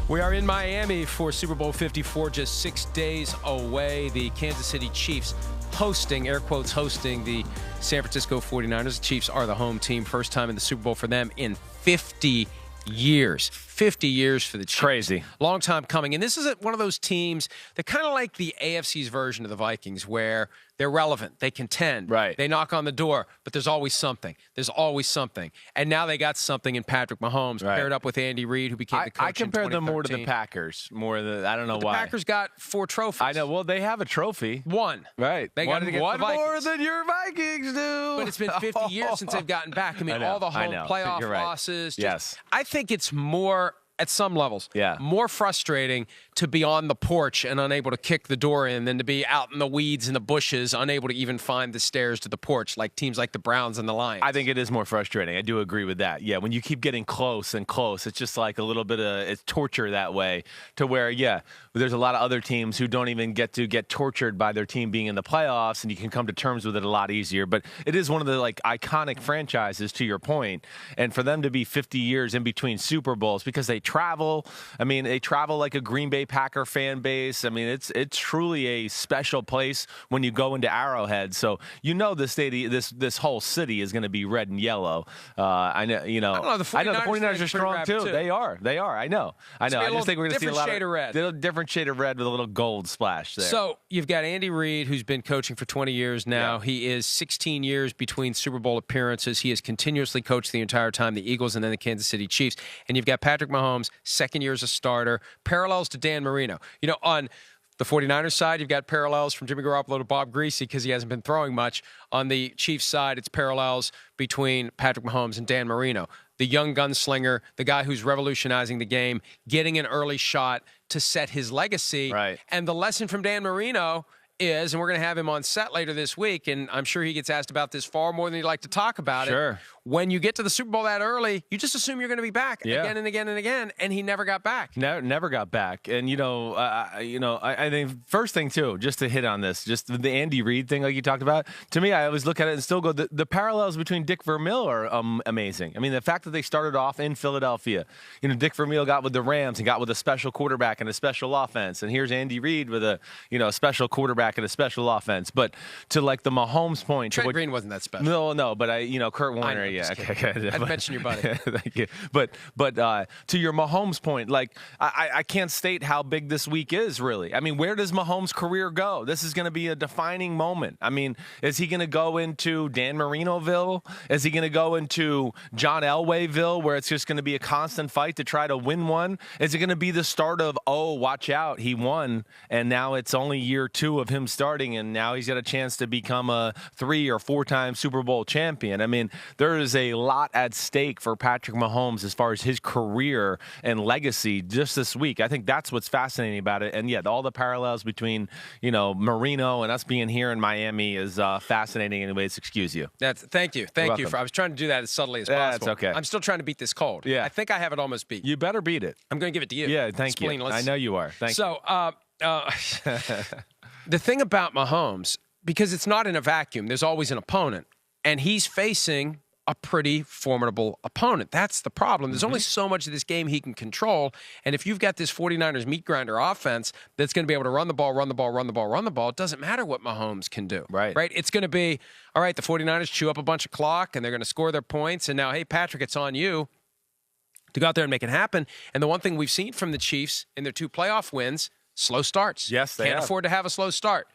We are in Miami for Super Bowl 54, just 6 days away. The Kansas City Chiefs hosting, air quotes, hosting the San Francisco 49ers. The Chiefs are the home team. First time in the Super Bowl for them in 50 years. 50 years for the Chiefs. Crazy. Long time coming. And this is one of those teams that kind of like the AFC's version of the Vikings, where they're relevant. They contend. Right. They knock on the door, but there's always something. There's always something. And now they got something in Patrick Mahomes, paired up with Andy Reid, who became the coach I compare in them more to 2013. the Packers. I don't know why. The Packers got 4 trophies. I know. Well, they have a trophy. One. Right. They got one the more than your Vikings do. But it's been 50 years since they've gotten back. I mean, all the home playoff losses. Yes. I think it's more, at some levels, Yeah. more frustrating to be on the porch and unable to kick the door in than to be out in the weeds and the bushes, unable to even find the stairs to the porch, like teams like the Browns and the Lions. I think it is more frustrating. I do agree with that. Yeah, when you keep getting close and close, it's just like a little bit of it's torture that way, to where, yeah, there's a lot of other teams who don't even get to get tortured by their team being in the playoffs, and you can come to terms with it a lot easier. But it is one of the like iconic franchises, to your point, and for them to be 50 years in between Super Bowls because they travel. I mean, they travel like a Green Bay Packer fan base. I mean, it's truly a special place when you go into Arrowhead. So this stadium, this whole city is going to be red and yellow. I know. I don't know. The 49ers are strong too. They are. I know. I just think we're going to see a lot of different shade of red with a little gold splash there. So you've got Andy Reid, who's been coaching for 20 years now. Yeah. He is 16 years between Super Bowl appearances. He has continuously coached the entire time, the Eagles and then the Kansas City Chiefs. And you've got Patrick Mahomes, second year as a starter, parallels to Dan Marino. On the 49ers side, you've got parallels from Jimmy Garoppolo to Bob Greasy because he hasn't been throwing much. On the Chiefs side, it's parallels between Patrick Mahomes and Dan Marino, the young gunslinger, the guy who's revolutionizing the game, getting an early shot to set his legacy. Right. And the lesson from Dan Marino is, and we're going to have him on set later this week, and I'm sure he gets asked about this far more than he'd like to talk about it. When you get to the Super Bowl that early, you just assume you're going to be back again and again and again, and he never got back. Never got back. And, I think first thing, too, just to hit on this, just the Andy Reid thing like you talked about, to me, I always look at it and still go, the parallels between Dick Vermeil are amazing. I mean, the fact that they started off in Philadelphia, Dick Vermeil got with the Rams and got with a special quarterback and a special offense, and here's Andy Reid with a special quarterback and a special offense. But to like the Mahomes point, Trent Green wasn't that special. No, but Kurt Warner, yeah, okay. I'd mention your buddy. Thank you. But to your Mahomes point, like I can't state how big this week is really. I mean, where does Mahomes' career go? This is going to be a defining moment. I mean, is he going to go into Dan Marinoville? Is he going to go into John Elwayville, where it's just going to be a constant fight to try to win one? Is it going to be the start of, watch out, he won, and now it's only year 2 of him starting, and now he's got a chance to become a 3 or 4-time Super Bowl champion? I mean, there is a lot at stake for Patrick Mahomes as far as his career and legacy just this week. I think that's what's fascinating about it. And, yeah, all the parallels between, Marino and us being here in Miami is fascinating anyways. Excuse you. Thank you. Thank you. I was trying to do that as subtly as possible. That's okay. I'm still trying to beat this cold. Yeah. I think I have it almost beat. You better beat it. I'm going to give it to you. Yeah, thank you. I know you are. Thank you. The thing about Mahomes, because it's not in a vacuum, there's always an opponent, and he's facing a pretty formidable opponent. That's the problem. There's only so much of this game he can control, and if you've got this 49ers meat grinder offense that's going to be able to run the ball, it doesn't matter what Mahomes can do. Right? It's going to be, all right, the 49ers chew up a bunch of clock, and they're going to score their points, and now, hey, Patrick, it's on you to go out there and make it happen. And the one thing we've seen from the Chiefs in their 2 playoff wins, slow starts. Yes, they can't afford to have a slow start.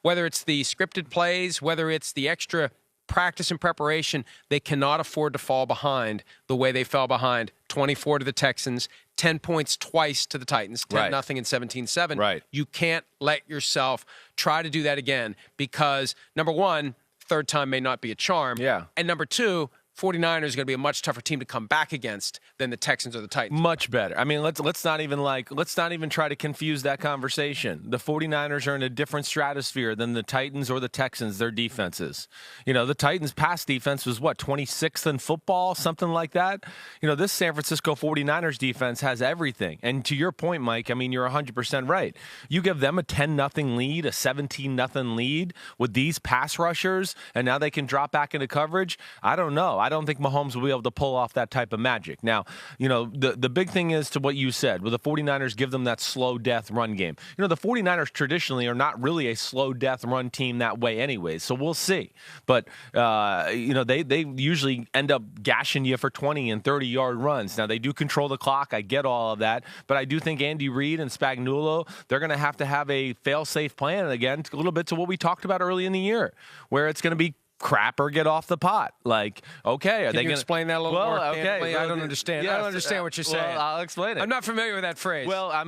Whether it's the scripted plays, whether it's the extra practice and preparation, they cannot afford to fall behind the way they fell behind 24 to the Texans, 10 points twice to the Titans, 10-0 and 17-7. Right. You can't let yourself try to do that again because, number one, third time may not be a charm. Yeah. And number two, 49ers are going to be a much tougher team to come back against than the Texans or the Titans. Much better. I mean, let's not even try to confuse that conversation. The 49ers are in a different stratosphere than the Titans or the Texans, their defenses. The Titans' pass defense was 26th in football, something like that. This San Francisco 49ers defense has everything. And to your point, Mike, I mean, you're 100% right. You give them a 10-0 lead, a 17-0 lead with these pass rushers, and now they can drop back into coverage. I don't know. I don't think Mahomes will be able to pull off that type of magic. Now, the big thing is to what you said, will the 49ers give them that slow death run game? The 49ers traditionally are not really a slow death run team that way anyways, so we'll see. But, they usually end up gashing you for 20 and 30-yard runs. Now, they do control the clock. I get all of that. But I do think Andy Reid and Spagnuolo, they're going to have a fail-safe plan. Again, a little bit to what we talked about early in the year, where it's going to be crap or get off the pot. Like, okay, Can you explain that a little more? Okay, I don't understand. Yes, I don't understand what you're saying. Well, I'll explain it. I'm not familiar with that phrase. Well, I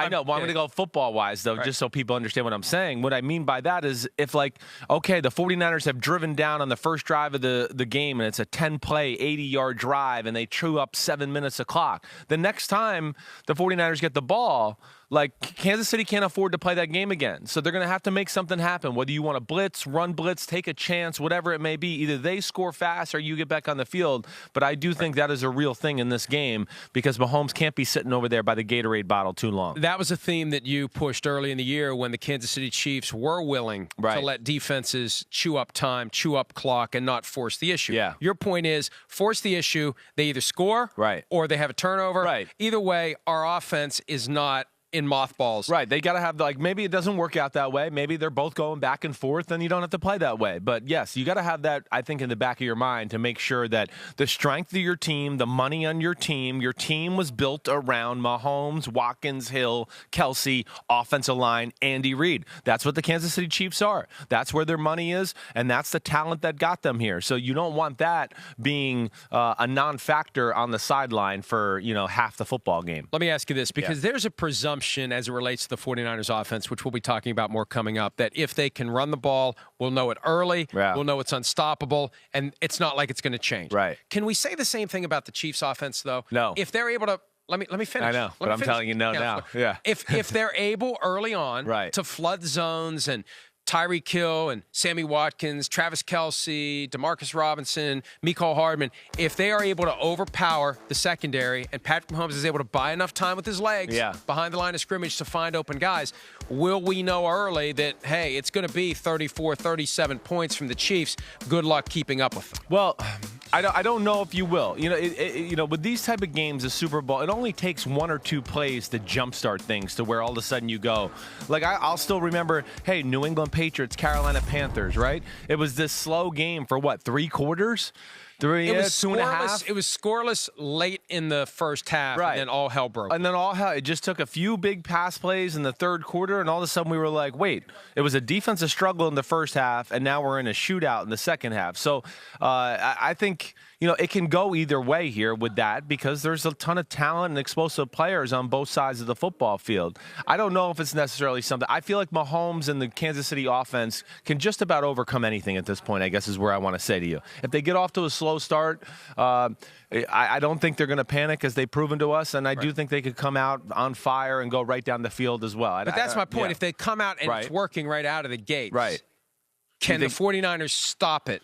know. Well, I'm going to go football-wise, though, just so people understand what I'm saying. What I mean by that is if, the 49ers have driven down on the first drive of the game, and it's a 10-play, 80-yard drive, and they chew up 7 minutes of clock. The next time the 49ers get the ball, Kansas City can't afford to play that game again. So they're going to have to make something happen, whether you want to blitz, run blitz, take a chance, whatever it may be. Either they score fast or you get back on the field. But I do think that is a real thing in this game because Mahomes can't be sitting over there by the Gatorade bottle too long. That was a theme that you pushed early in the year when the Kansas City Chiefs were willing to let defenses chew up time, chew up clock, and not force the issue. Yeah. Your point is force the issue. They either score or they have a turnover. Right. Either way, our offense is not in mothballs. Right. They got to have, maybe it doesn't work out that way. Maybe they're both going back and forth, and you don't have to play that way. But, yes, you got to have that, I think, in the back of your mind to make sure that the strength of your team, the money on your team was built around Mahomes, Watkins, Hill, Kelsey, offensive line, Andy Reid. That's what the Kansas City Chiefs are. That's where their money is, and that's the talent that got them here. So you don't want that being a non-factor on the sideline for, half the football game. Let me ask you this, because there's a presumption as it relates to the 49ers offense, which we'll be talking about more coming up, that if they can run the ball, we'll know it early, we'll know it's unstoppable, and it's not like it's going to change. Right. Can we say the same thing about the Chiefs offense, though? No. If they're able to let me finish. I know, but I'm telling you no now. Yeah. If they're able early on to flood zones and Tyreek Hill and Sammy Watkins, Travis Kelce, Demarcus Robinson, Mecole Hardman, if they are able to overpower the secondary and Patrick Mahomes is able to buy enough time with his legs behind the line of scrimmage to find open guys, will we know early that, hey, it's going to be 34, 37 points from the Chiefs? Good luck keeping up with them. Well, I don't know if you will. With these type of games, the Super Bowl, it only takes one or two plays to jumpstart things to where all of a sudden you go. I'll still remember, hey, New England Patriots, Carolina Panthers, right? It was this slow game for what, 3 quarters? It was 2.5. It was scoreless late in the first half, and then all hell broke. And then it just took a few big pass plays in the third quarter, and all of a sudden we were like, wait, it was a defensive struggle in the first half, and now we're in a shootout in the second half. So I think it can go either way here with that because there's a ton of talent and explosive players on both sides of the football field. I don't know if it's necessarily something. I feel like Mahomes and the Kansas City offense can just about overcome anything at this point, I guess is where I want to say to you. If they get off to a slow start, I don't think they're going to panic as they've proven to us, and I do think they could come out on fire and go right down the field as well. But that's my point. If they come out and it's working right out of the gates, can the 49ers stop it?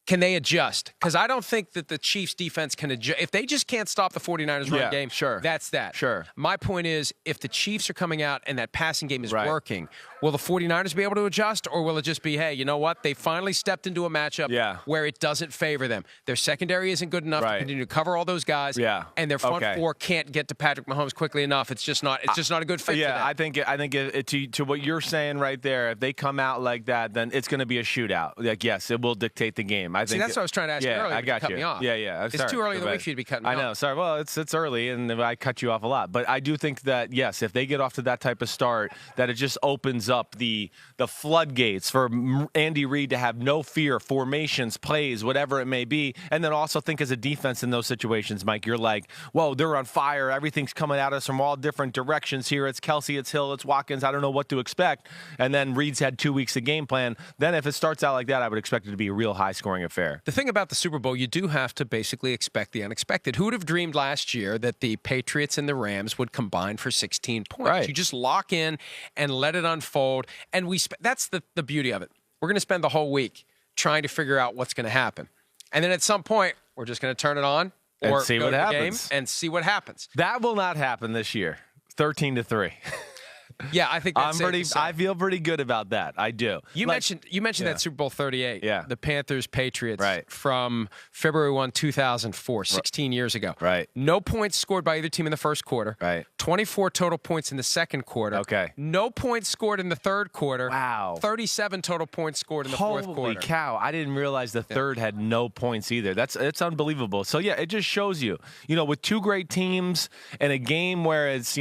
Can they adjust? Because I don't think that the Chiefs' defense can adjust. If they just can't stop the 49ers run game, that's that. Sure. My point is, if the Chiefs are coming out and that passing game is working, will the 49ers be able to adjust, or will it just be, hey, you know what? They finally stepped into a matchup where it doesn't favor them. Their secondary isn't good enough to continue to cover all those guys, and their front four can't get to Patrick Mahomes quickly enough. It's just not a good fit for them. I think to what you're saying right there, if they come out like that, then it's going to be a shootout. Yes, it will dictate the game. I think that's what I was trying to ask you earlier. I got you. You. Me off. Yeah. It's too early in the week for you to be cutting me off. I know. Sorry. Well, it's early, and I cut you off a lot. But I do think that, yes, if they get off to that type of start, that it just opens up the floodgates for Andy Reid to have no fear, formations, plays, whatever it may be. And then also think as a defense in those situations, Mike, you're like, whoa, they're on fire. Everything's coming at us from all different directions here. It's Kelsey, it's Hill, it's Watkins. I don't know what to expect. And then Reid's had 2 weeks of game plan. Then if it starts out like that, I would expect it to be a real high-scoring affair. The thing about the Super Bowl, you do have to basically expect the unexpected. Who would have dreamed last year that the Patriots and the Rams would combine for 16 points? Right. You just lock in and let it unfold. And that's the beauty of it. We're going to spend the whole week trying to figure out what's going to happen. And then at some point, we're just going to turn it on or and see go what to the happens. game and see what happens. That will not happen this year. 13-3. Yeah, I think that's safe to say. I feel pretty good about that. I do. You mentioned that Super Bowl 38. Yeah. The Panthers-Patriots Right. from February 1, 2004, 16 years ago. Right. No points scored by either team in the first quarter. Right. 24 total points in the second quarter. Okay. No points scored in the third quarter. Wow. 37 total points scored in the fourth quarter. Holy cow. I didn't realize the third had no points either. It's unbelievable. So, yeah, it just shows you, with two great teams and a game where it's,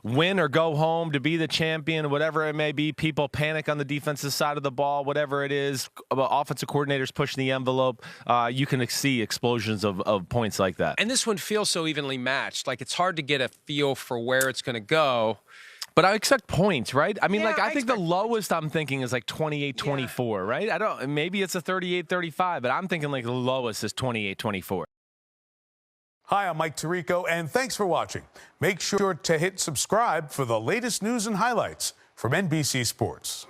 win or go home to be the champion, whatever it may be, people panic on the defensive side of the ball, whatever it is, offensive coordinators pushing the envelope, you can see explosions of points like that. And this one feels so evenly matched. Like, it's hard to get a feel for where it's going to go. But I expect points, right? I mean, Yeah, I think the lowest points. I'm thinking is like 28-24, right? Maybe it's a 38-35, but I'm thinking like the lowest is 28-24. Hi, I'm Mike Tirico, and thanks for watching. Make sure to hit subscribe for the latest news and highlights from NBC Sports.